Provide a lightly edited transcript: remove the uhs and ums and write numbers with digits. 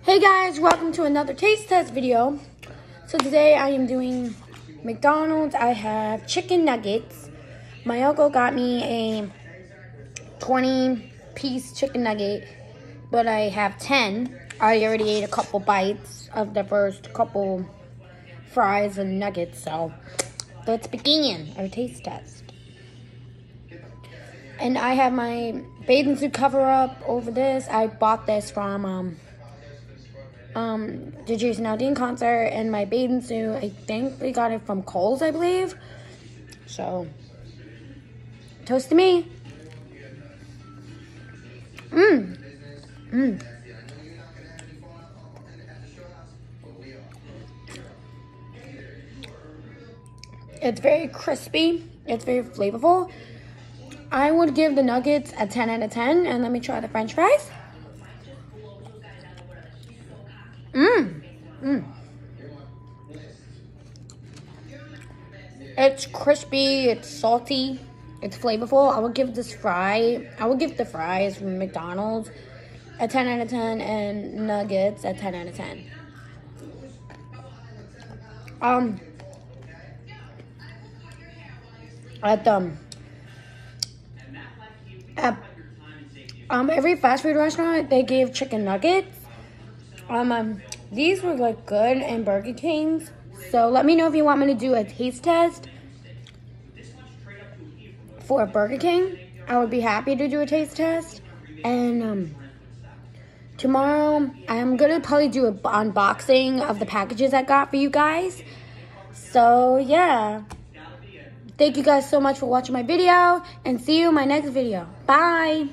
Hey guys, welcome to another taste test video. So today I am doing McDonald's. I have chicken nuggets. My uncle got me a 20-piece chicken nugget, but I have 10. I already ate a couple bites of the first couple fries and nuggets, so let's begin our taste test. And I have my bathing suit cover up over this. I bought this from the Jason Aldean concert, and my bathing suit, I think we got it from Kohl's, I believe. So, toast to me. It's very crispy. It's very flavorful. I would give the nuggets a 10 out of 10, and let me try the French fries. It's crispy, it's salty, it's flavorful. I would give the fries from McDonald's a 10 out of 10 and nuggets a 10 out of 10. Every fast food restaurant, they gave chicken nuggets. These were like good in Burger King's. So let me know if you want me to do a taste test for Burger King. I would be happy to do a taste test. And tomorrow I'm gonna probably do an unboxing of the packages I got for you guys. So yeah. Thank you guys so much for watching my video, and see you in my next video. Bye.